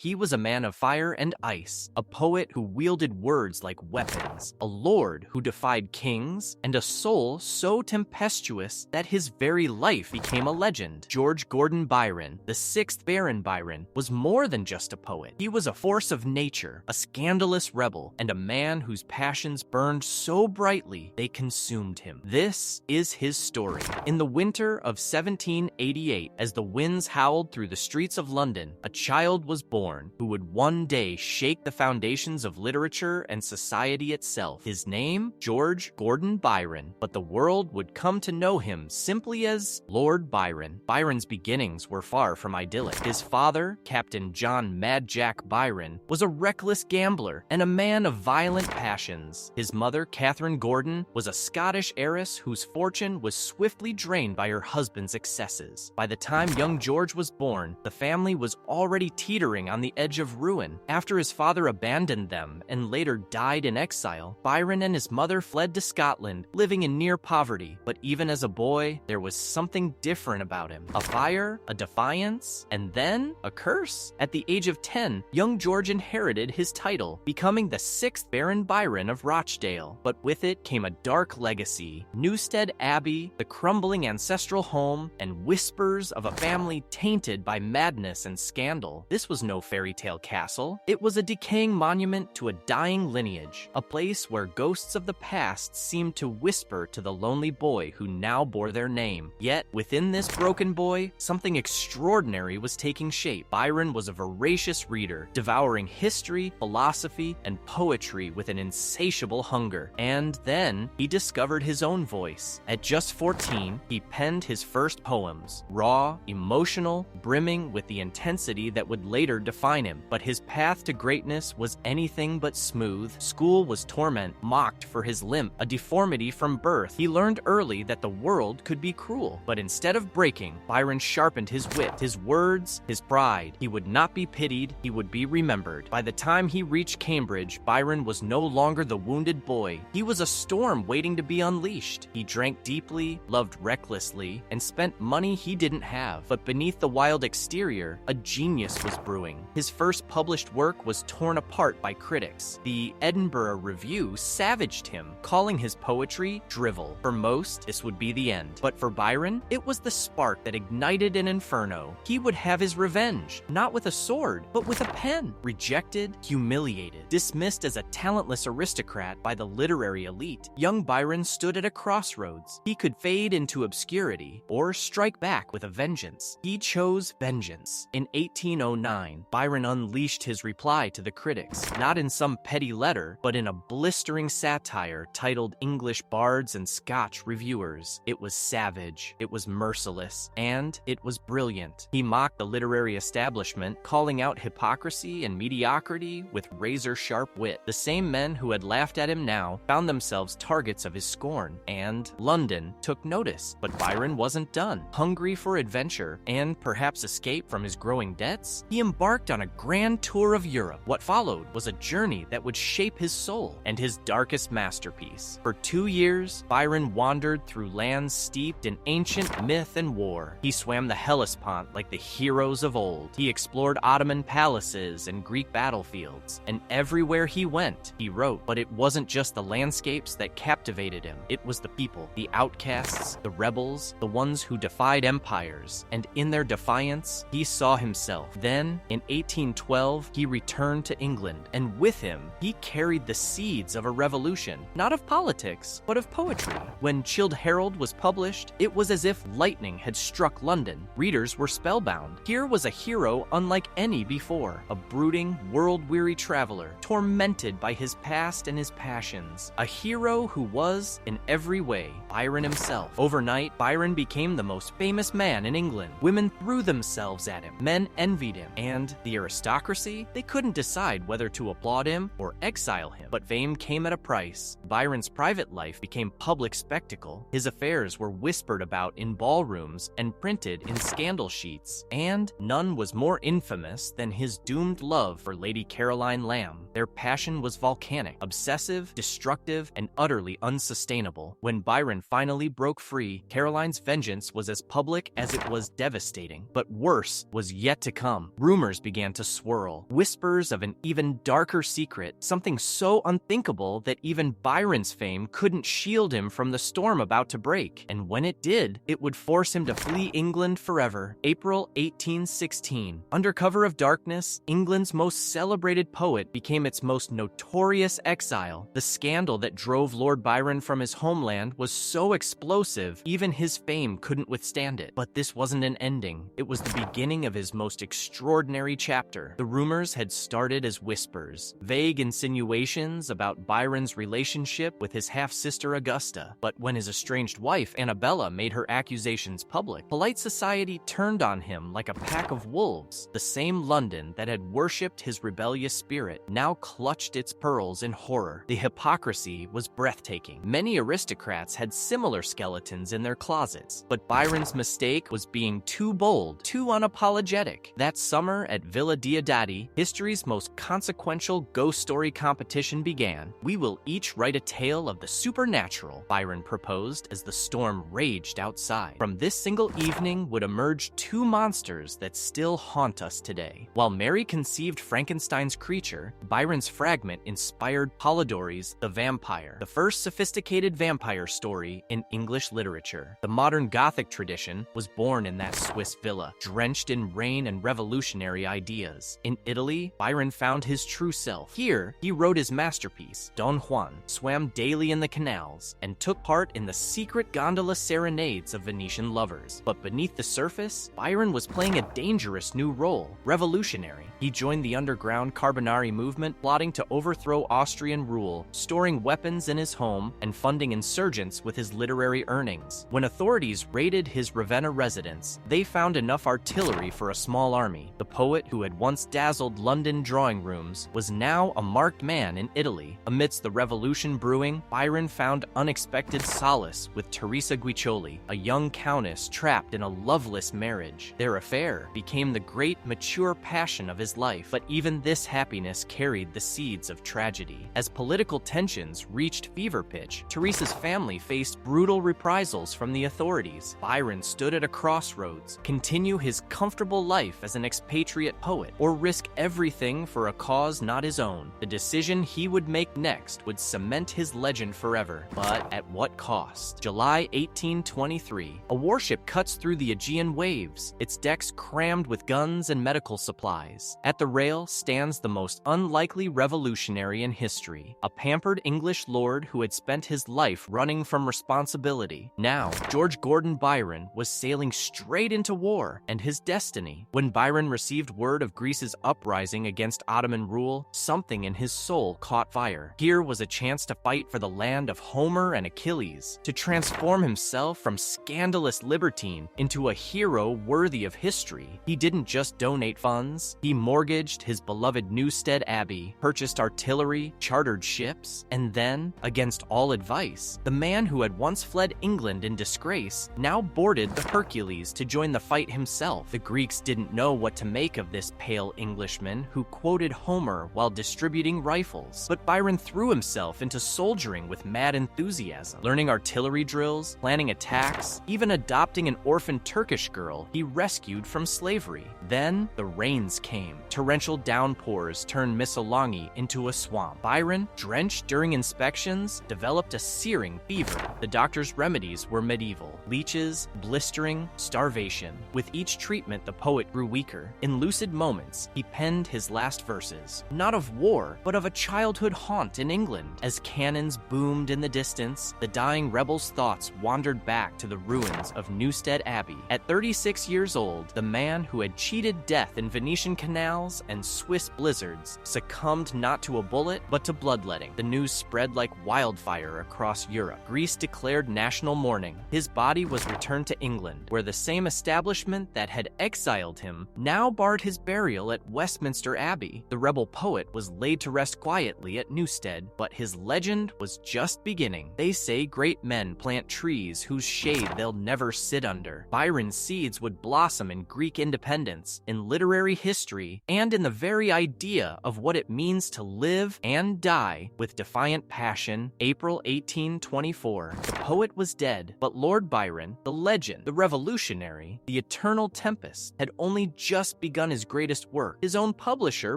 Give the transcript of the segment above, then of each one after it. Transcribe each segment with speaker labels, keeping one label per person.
Speaker 1: He was a man of fire and ice, a poet who wielded words like weapons, a lord who defied kings, and a soul so tempestuous that his very life became a legend. George Gordon Byron, the sixth Baron Byron, was more than just a poet. He was a force of nature, a scandalous rebel, and a man whose passions burned so brightly they consumed him. This is his story. In the winter of 1788, as the winds howled through the streets of London, a child was born who would one day shake the foundations of literature and society itself. His name, George Gordon Byron, but the world would come to know him simply as Lord Byron. Byron's beginnings were far from idyllic. His father, Captain John Mad Jack Byron, was a reckless gambler and a man of violent passions. His mother, Catherine Gordon, was a Scottish heiress whose fortune was swiftly drained by her husband's excesses. By the time young George was born, the family was already teetering on the edge of ruin. After his father abandoned them and later died in exile, Byron and his mother fled to Scotland, living in near poverty. But even as a boy, there was something different about him. A fire, a defiance, and then a curse. At the age of 10, young George inherited his title, becoming the sixth Baron Byron of Rochdale. But with it came a dark legacy. Newstead Abbey, the crumbling ancestral home, and whispers of a family tainted by madness and scandal. This was no fairy tale castle. It was a decaying monument to a dying lineage, a place where ghosts of the past seemed to whisper to the lonely boy who now bore their name. Yet, within this broken boy, something extraordinary was taking shape. Byron was a voracious reader, devouring history, philosophy, and poetry with an insatiable hunger. And then, he discovered his own voice. At just 14, he penned his first poems, raw, emotional, brimming with the intensity that would later define him. But his path to greatness was anything but smooth. School was torment, mocked for his limp, a deformity from birth. He learned early that the world could be cruel. But instead of breaking, Byron sharpened his wit, his words, his pride. He would not be pitied, he would be remembered. By the time he reached Cambridge, Byron was no longer the wounded boy. He was a storm waiting to be unleashed. He drank deeply, loved recklessly, and spent money he didn't have. But beneath the wild exterior, a genius was brewing. His first published work was torn apart by critics. The Edinburgh Review savaged him, calling his poetry drivel. For most, this would be the end. But for Byron, it was the spark that ignited an inferno. He would have his revenge, not with a sword, but with a pen. Rejected, humiliated, dismissed as a talentless aristocrat by the literary elite, young Byron stood at a crossroads. He could fade into obscurity or strike back with a vengeance. He chose vengeance. In 1809, Byron unleashed his reply to the critics, not in some petty letter, but in a blistering satire titled English Bards and Scotch Reviewers. It was savage, it was merciless, and it was brilliant. He mocked the literary establishment, calling out hypocrisy and mediocrity with razor-sharp wit. The same men who had laughed at him now found themselves targets of his scorn, and London took notice. But Byron wasn't done. Hungry for adventure and perhaps escape from his growing debts, he embarked on a grand tour of Europe. What followed was a journey that would shape his soul and his darkest masterpiece. For 2 years, Byron wandered through lands steeped in ancient myth and war. He swam the Hellespont like the heroes of old. He explored Ottoman palaces and Greek battlefields, and everywhere he went, he wrote. But it wasn't just the landscapes that captivated him. It was the people, the outcasts, the rebels, the ones who defied empires, and in their defiance, he saw himself. Then, in 1812, he returned to England, and with him, he carried the seeds of a revolution, not of politics, but of poetry. When Childe Harold was published, it was as if lightning had struck London. Readers were spellbound. Here was a hero unlike any before, a brooding, world-weary traveler, tormented by his past and his passions. A hero who was, in every way, Byron himself. Overnight, Byron became the most famous man in England. Women threw themselves at him. Men envied him. And the aristocracy? They couldn't decide whether to applaud him or exile him. But fame came at a price. Byron's private life became public spectacle. His affairs were whispered about in ballrooms and printed in scandal sheets. And none was more infamous than his doomed love for Lady Caroline Lamb. Their passion was volcanic, obsessive, destructive, and utterly unsustainable. When Byron finally broke free, Caroline's vengeance was as public as it was devastating. But worse was yet to come. Rumors began began to swirl. Whispers of an even darker secret, something so unthinkable that even Byron's fame couldn't shield him from the storm about to break. And when it did, it would force him to flee England forever. April 1816. Under cover of darkness, England's most celebrated poet became its most notorious exile. The scandal that drove Lord Byron from his homeland was so explosive, even his fame couldn't withstand it. But this wasn't an ending. It was the beginning of his most extraordinary chapter. The rumors had started as whispers, vague insinuations about Byron's relationship with his half-sister Augusta. But when his estranged wife, Annabella, made her accusations public, polite society turned on him like a pack of wolves. The same London that had worshipped his rebellious spirit now clutched its pearls in horror. The hypocrisy was breathtaking. Many aristocrats had similar skeletons in their closets, but Byron's mistake was being too bold, too unapologetic. That summer at Villa Diodati, history's most consequential ghost story competition began. "We will each write a tale of the supernatural," Byron proposed as the storm raged outside. From this single evening would emerge two monsters that still haunt us today. While Mary conceived Frankenstein's creature, Byron's fragment inspired Polidori's The Vampyre, the first sophisticated vampire story in English literature. The modern Gothic tradition was born in that Swiss villa, drenched in rain and revolutionary ideas. In Italy, Byron found his true self. Here, he wrote his masterpiece, Don Juan, swam daily in the canals, and took part in the secret gondola serenades of Venetian lovers. But beneath the surface, Byron was playing a dangerous new role, revolutionary. He joined the underground Carbonari movement, plotting to overthrow Austrian rule, storing weapons in his home, and funding insurgents with his literary earnings. When authorities raided his Ravenna residence, they found enough artillery for a small army. The poet who had once dazzled London drawing rooms was now a marked man in Italy. Amidst the revolution brewing, Byron found unexpected solace with Teresa Guiccioli, a young countess trapped in a loveless marriage. Their affair became the great mature passion of his life, but even this happiness carried the seeds of tragedy. As political tensions reached fever pitch, Teresa's family faced brutal reprisals from the authorities. Byron stood at a crossroads: continue his comfortable life as an expatriate poet, or risk everything for a cause not his own. The decision he would make next would cement his legend forever, but at what cost? July 1823. A warship cuts through the Aegean waves, its decks crammed with guns and medical supplies. At the rail stands the most unlikely revolutionary in history, a pampered English lord who had spent his life running from responsibility. Now, George Gordon Byron was sailing straight into war and his destiny. When Byron received word of Greece's uprising against Ottoman rule, something in his soul caught fire. Here was a chance to fight for the land of Homer and Achilles, to transform himself from scandalous libertine into a hero worthy of history. He didn't just donate funds, he mortgaged his beloved Newstead Abbey, purchased artillery, chartered ships, and then, against all advice, the man who had once fled England in disgrace now boarded the Hercules to join the fight himself. The Greeks didn't know what to make of this pale Englishman who quoted Homer while distributing rifles, but Byron threw himself into soldiering with mad enthusiasm, learning artillery drills, planning attacks, even adopting an orphan Turkish girl he rescued from slavery. Then the rains came. Torrential downpours turned Missolonghi into a swamp. Byron, drenched during inspections, developed a searing fever. The doctor's remedies were medieval: leeches, blistering, starvation. With each treatment, the poet grew weaker. In lucid moments, he penned his last verses, not of war, but of a childhood haunt in England. As cannons boomed in the distance, the dying rebel's thoughts wandered back to the ruins of Newstead Abbey. At 36 years old, the man who had cheated death in Venetian canals and Swiss blizzards succumbed not to a bullet, but to bloodletting. The news spread like wildfire across Europe. Greece declared national mourning. His body was returned to England, where the same establishment that had exiled him now barred his burial at Westminster Abbey. The rebel poet was laid to rest quietly at Newstead, but his legend was just beginning. They say great men plant trees whose shade they'll never sit under. Byron's seeds would blossom in Greek independence, in literary history, and in the very idea of what it means to live and die with defiant passion. April 1824. The poet was dead, but Lord Byron, the legend, the revolutionary, the eternal tempest, had only just begun his his greatest work. His own publisher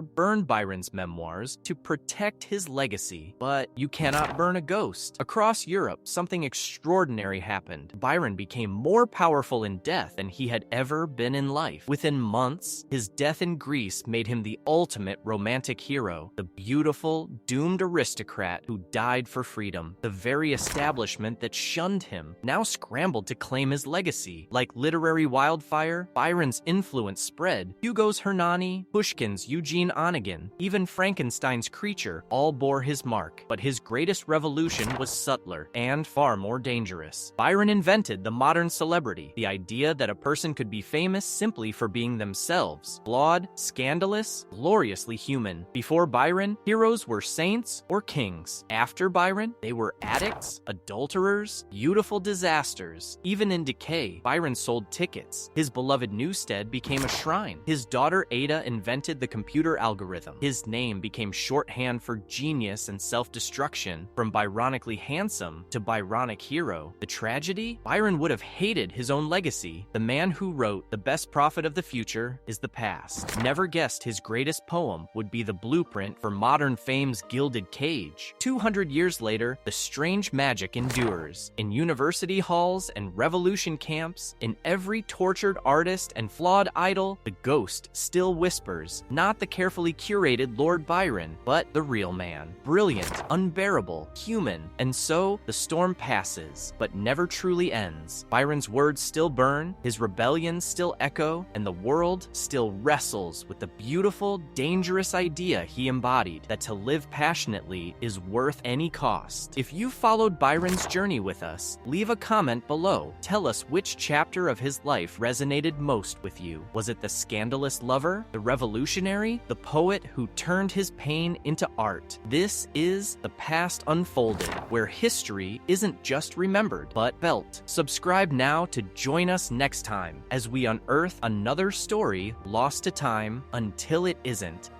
Speaker 1: burned Byron's memoirs to protect his legacy. But you cannot burn a ghost. Across Europe, something extraordinary happened. Byron became more powerful in death than he had ever been in life. Within months, his death in Greece made him the ultimate romantic hero, the beautiful, doomed aristocrat who died for freedom. The very establishment that shunned him now scrambled to claim his legacy. Like literary wildfire, Byron's influence spread. Hugo's Hernani, Pushkin's Eugene Onegin, even Frankenstein's creature all bore his mark. But his greatest revolution was subtler and far more dangerous. Byron invented the modern celebrity, the idea that a person could be famous simply for being themselves. Flawed, scandalous, gloriously human. Before Byron, heroes were saints or kings. After Byron, they were addicts, adulterers, beautiful disasters. Even in decay, Byron sold tickets. His beloved Newstead became a shrine. His daughter Ada invented the computer algorithm. His name became shorthand for genius and self-destruction. From Byronically handsome to Byronic hero. The tragedy? Byron would have hated his own legacy. The man who wrote "The best prophet of the future is the past" never guessed his greatest poem would be the blueprint for modern fame's gilded cage. 200 years later, the strange magic endures. In university halls and revolution camps, in every tortured artist and flawed idol, the ghost still whispers, not the carefully curated Lord Byron, but the real man. Brilliant, unbearable, human. And so, the storm passes, but never truly ends. Byron's words still burn, his rebellions still echo, and the world still wrestles with the beautiful, dangerous idea he embodied, that to live passionately is worth any cost. If you followed Byron's journey with us, leave a comment below. Tell us which chapter of his life resonated most with you. Was it the scandalous lover, the revolutionary, the poet who turned his pain into art? This is The Past Unfolded, where history isn't just remembered, but felt. Subscribe now to join us next time as we unearth another story lost to time until it isn't.